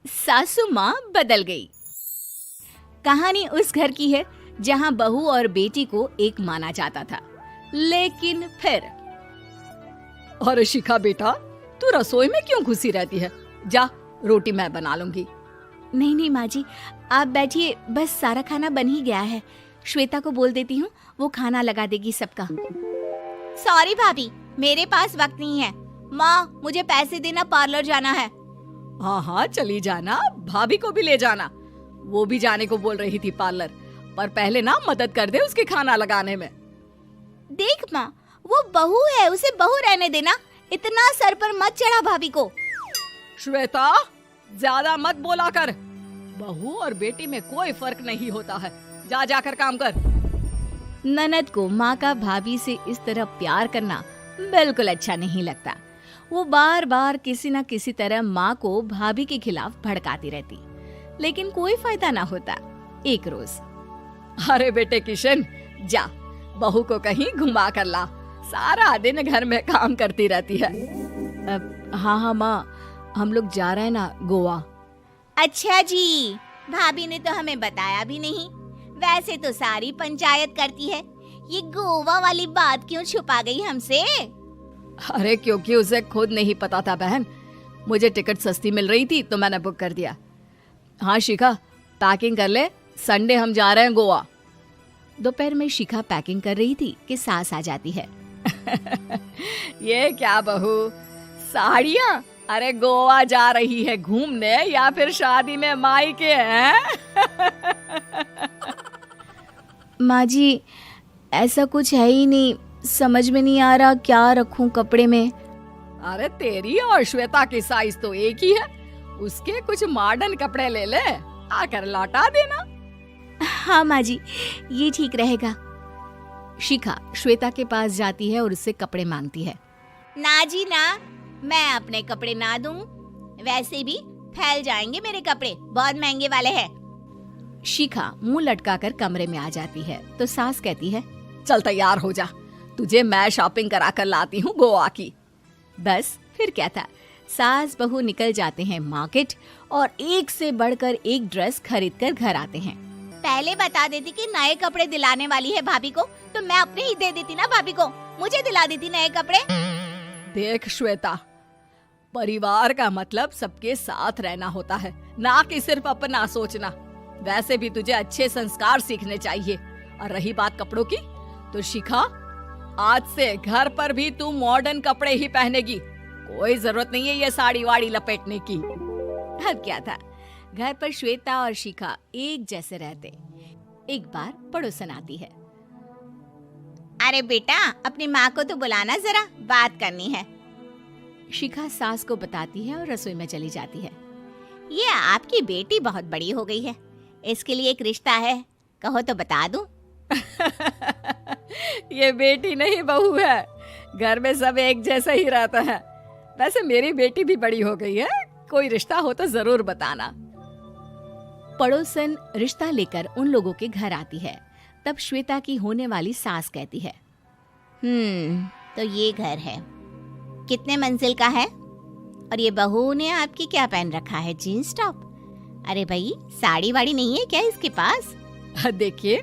सासू माँ बदल गई। कहानी उस घर की है जहाँ बहू और बेटी को एक माना जाता था, लेकिन फिर अरे शिखा बेटा, तू रसोई में क्यों घुसी रहती है? जा, रोटी मैं बना लूंगी। नहीं नहीं माँ जी, आप बैठिए, बस सारा खाना बन ही गया है। श्वेता को बोल देती हूँ, वो खाना लगा देगी सबका। सॉरी भाभी, मेरे पास वक्त नहीं है। माँ, मुझे पैसे देना, पार्लर जाना है। हाँ हाँ चली जाना, भाभी को भी ले जाना। वो भी जाने को बोल रही थी पार्लर, पर पहले ना मदद कर दे उसके खाना लगाने में। देख माँ, वो बहू है, उसे बहू रहने देना, इतना सर पर मत चढ़ा भाभी को। श्वेता, ज्यादा मत बोला कर। बहू और बेटी में कोई फर्क नहीं होता है। जा जाकर काम कर। ननद को माँ का भाभी से इस तरह प्यार करना बिल्कुल अच्छा नहीं लगता। वो बार बार किसी न किसी तरह माँ को भाभी के खिलाफ भड़काती रहती, लेकिन कोई फायदा ना होता। एक रोज, अरे बेटे किशन, जा बहू को कहीं घुमा कर ला, सारा दिन घर में काम करती रहती है। हाँ हाँ माँ, हम लोग जा रहे हैं ना गोवा। अच्छा जी, भाभी ने तो हमें बताया भी नहीं। वैसे तो सारी पंचायत करती है, ये गोवा वाली बात क्यों छुपा गई हमसे? अरे क्योंकि उसे खुद नहीं पता था बहन। मुझे टिकट सस्ती मिल रही थी तो मैंने बुक कर दिया। हाँ शिखा, पैकिंग कर ले, संडे हम जा रहे हैं गोवा। दोपहर में शिखा पैकिंग कर रही थी कि सास आ जाती है। ये क्या बहू, साड़ियाँ? अरे गोवा जा रही है घूमने या फिर शादी में मायके हैं? माँ जी, ऐसा कुछ है ही नहीं, समझ में नहीं आ रहा क्या रखूं कपड़े में। अरे तेरी और श्वेता की साइज तो एक ही है, उसके कुछ मॉडर्न कपड़े ले ले, आकर लौटा देना। हाँ माँ जी, ये ठीक रहेगा। शिखा श्वेता के पास जाती है और उससे कपड़े मांगती है। ना जी ना, मैं अपने कपड़े ना दूं, वैसे भी फैल जाएंगे मेरे कपड़े, बहुत महंगे वाले हैं। शिखा मुंह लटकाकर कमरे में आ जाती है तो सास कहती है, चल तैयार हो जा, तुझे मैं शॉपिंग करा कर लाती हूँ गोवा की। बस फिर क्या था, सास बहू निकल जाते हैं मार्केट और एक से बढ़कर एक ड्रेस खरीद कर घर आते हैं। पहले बता देती कि नए कपड़े दिलाने वाली है भाभी को, तो मैं अपने ही दे देती ना भाभी को, मुझे दिला देती नए कपड़े। देख श्वेता, परिवार का मतलब सबके साथ रहना होता है, ना कि सिर्फ अपना सोचना। वैसे भी तुझे अच्छे संस्कार सीखने चाहिए। और रही बात कपड़ों की, तो शिखा, आज से घर पर भी तू मॉडर्न कपड़े ही पहनेगी। कोई जरूरत नहीं है ये साड़ी वाड़ी लपेटने की। अब क्या था, घर पर श्वेता और शिखा एक जैसे रहते। एक बार पड़ोसन आती है। अरे बेटा, अपनी माँ को तो बुलाना जरा, बात करनी है। शिखा सास को बताती है और रसोई में चली जाती है। ये आपकी बेटी बहुत बड़ी हो गई है, इसके लिए एक रिश्ता है, कहो तो बता दूं। ये बेटी नहीं बहू है, घर में सब एक जैसा ही रहता है। वैसे मेरी बेटी भी बड़ी हो गई है, कोई रिश्ता हो तो जरूर बताना। पड़ोसन रिश्ता लेकर उन लोगों के घर आती है। तब श्वेता की होने वाली सास कहती है, तो ये घर है, कितने मंजिल का है? और ये बहू ने आपकी क्या पहन रखा है, जीन्स टॉप? अरे भाई, साड़ी वाड़ी नहीं है क्या इसके पास? देखिए,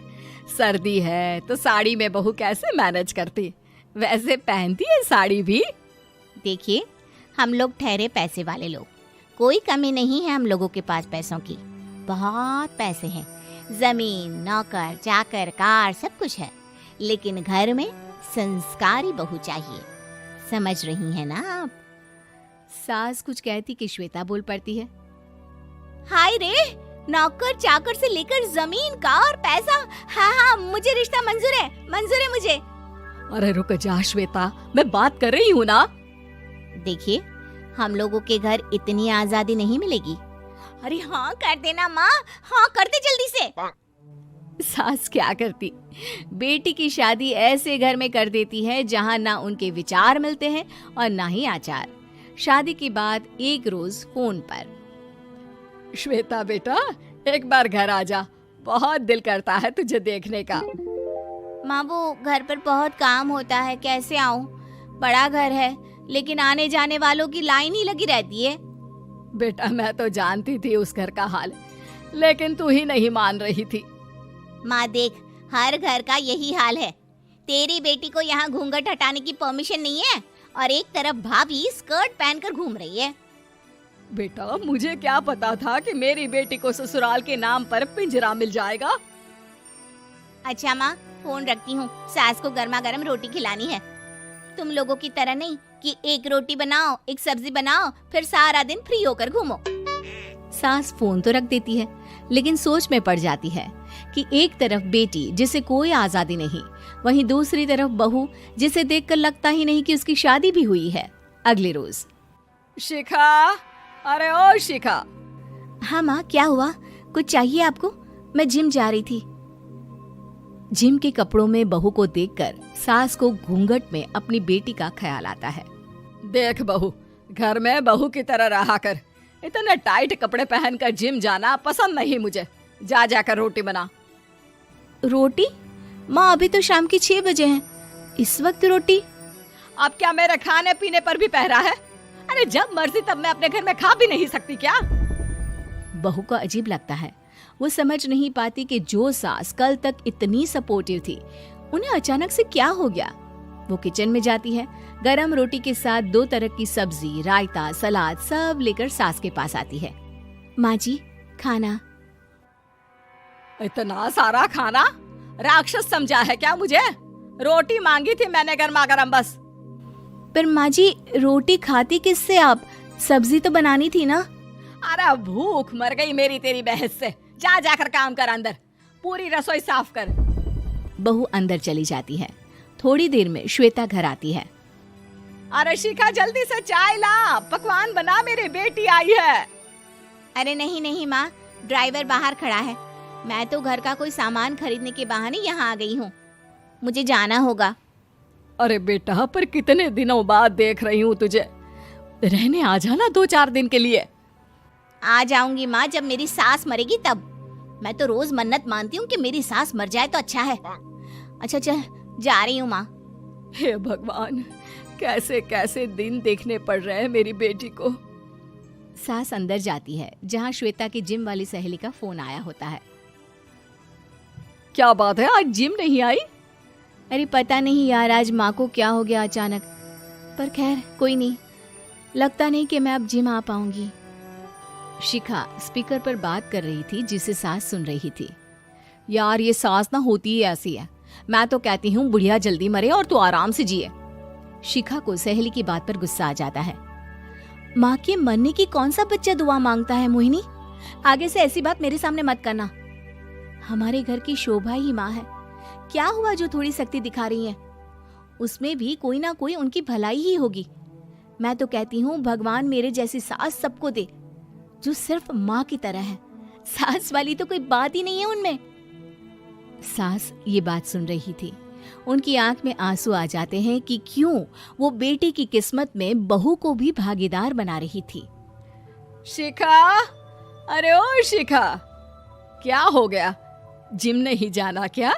सर्दी है तो साड़ी में बहू कैसे मैनेज करती, वैसे पहनती है साड़ी भी। देखिए, हम लोग ठहरे पैसे वाले लोग, कोई कमी नहीं है हम लोगों के पास पैसों की, बहुत पैसे हैं, जमीन, नौकर चाकर, कार, सब कुछ है, लेकिन घर में संस्कारी बहू चाहिए, समझ रही हैं ना आप? सास कुछ कहती कि श्वेता बोल पड़ती है, हाय रे, नौकर चाकर से लेकर जमीन, कार, पैसा, हाँ हाँ मुझे रिश्ता मंजूर है मुझे। अरे रुक जा श्वेता, मैं बात कर रही हूँ ना। देखिए, हम लोगों के घर इतनी आजादी नहीं मिलेगी। अरे हाँ कर देना माँ, हाँ कर दे जल्दी से। सास क्या करती, बेटी की शादी ऐसे घर में कर देती है जहाँ ना उनके विचार मिलते हैं और ना ही आचार। शादी के बाद एक रोज फोन पर, श्वेता बेटा, एक बार घर आ जा, बहुत दिल करता है तुझे देखने का। माँ, वो घर पर बहुत काम होता है, कैसे आऊँ? बड़ा घर है, लेकिन आने जाने वालों की लाइन ही लगी रहती है। बेटा मैं तो जानती थी उस घर का हाल, लेकिन तू ही नहीं मान रही थी। माँ देख, हर घर का यही हाल है। तेरी बेटी को यहाँ घूंघट हटाने की परमिशन नहीं है और एक तरफ भाभी स्कर्ट पहनकर घूम रही है। बेटा मुझे क्या पता था कि मेरी बेटी को ससुराल के नाम पर पिंजरा मिल जाएगा। अच्छा माँ, फोन रखती हूँ, सास को गर्मा गर्म रोटी खिलानी है। तुम लोगों की तरह नहीं कि एक रोटी बनाओ, एक सब्जी बनाओ, फिर सारा दिन फ्री होकर घूमो। सास फोन तो रख देती है, लेकिन सोच में पड़ जाती है कि एक तरफ बेटी जिसे कोई आजादी नहीं, वहीं दूसरी तरफ बहू जिसे देखकर लगता ही नहीं कि उसकी शादी भी हुई है। अगले रोज। शिखा, अरे ओ शिखा। हाँ माँ, क्या हुआ? कुछ चाहिए आपको? मैं जिम जा रही थी। जिम के कपड़ों में बहू को देखकर सास को घूंघट में अपनी बेटी का ख्याल आता है। देख बहू, घर में बहू की तरह रहा कर। इतने टाइट कपड़े पहनकर जिम जाना पसंद नहीं मुझे। जा जाकर रोटी बना। रोटी? माँ अभी तो शाम के 6 बजे हैं, इस वक्त रोटी? अब क्या मेरे खाने पीने पर भी पहरा है? अरे जब मर्जी तब मैं अपने घर में खा भी नहीं सकती क्या? बहू को अजीब लगता है। वो समझ नहीं पाती कि जो सास कल तक इतनी सपोर्टिव थी, उन्हें अचानक से क्या हो गया। वो किचन में जाती है, गरम रोटी के साथ 2 तरह की सब्जी, रायता, सलाद सब लेकर सास के पास आती है। माँ जी, खाना। इतना सारा खाना? राक्षस समझा है क्या मुझे? रोटी मांगी थी मैंने गर्मा गर्म बस। पर माँ जी, रोटी खाती किससे आप? सब्जी तो बनानी थी ना। अरे भूख मर गई मेरी तेरी बहस से। जा जाकर काम कर, अंदर पूरी रसोई साफ कर। बहू अंदर चली जाती है। थोड़ी देर में श्वेता घर आती है। अरे शिखा जल्दी से चाय ला, पकवान बना, मेरी बेटी आई है। अरे नहीं नहीं माँ, ड्राइवर बाहर खड़ा है। मैं तो घर का कोई सामान खरीदने के बहाने यहाँ आ गई हूँ, मुझे जाना होगा। अरे बेटा, पर कितने दिनों बाद देख रही हूँ तुझे, रहने आ जाना 2-4 दिन के लिए। आ जाऊंगी माँ, जब मेरी सास मरेगी तब। मैं तो रोज मन्नत मानती हूँ कि मेरी सास मर जाए तो अच्छा है। अच्छा चल, जा रही हूँ माँ। हे भगवान, कैसे कैसे दिन देखने पड़ रहे हैं मेरी बेटी को। सास अंदर जाती है, जहाँ श्वेता की जिम वाली सहेली का फोन आया होता है। क्या बात है, आज जिम नहीं आई? अरे पता नहीं यार, आज माँ को क्या हो गया अचानक। पर खैर कोई नहीं, लगता नहीं कि मैं अब जिम आ पाऊंगी। शिखा स्पीकर पर बात कर रही थी, जिसे सास सुन रही थी। यार ये सास ना होती ही ऐसी है। मैं तो कहती हूँ बुढ़िया जल्दी मरे और तू आराम से जिए। शिखा को सहेली की बात पर गुस्सा आ जाता है। माँ के मरने की कौन सा बच्चा दुआ मांगता है मोहिनी? आगे से ऐसी बात मेरे सामने मत करना। हमारे घर की शोभा ही माँ है। क्या हुआ जो थोड़ी सख्ती दिखा रही है? उसमें भी कोई ना कोई उनकी भलाई ही होगी। मैं तो कहती हूँ भगवान मेरे जैसी सास सबको दे, जो सिर्फ माँ की तरह है। सास वाली तो कोई बात ही नहीं है उनमें। सास ये बात सुन रही थी। उनकी आंख में आंसू आ जाते हैं कि क्यों वो बेटी की किस्मत में बहू को भी भागीदार बना रही थी। शिखा, अरे ओ शिखा, क्या हो गया? जिम नहीं जाना क्या?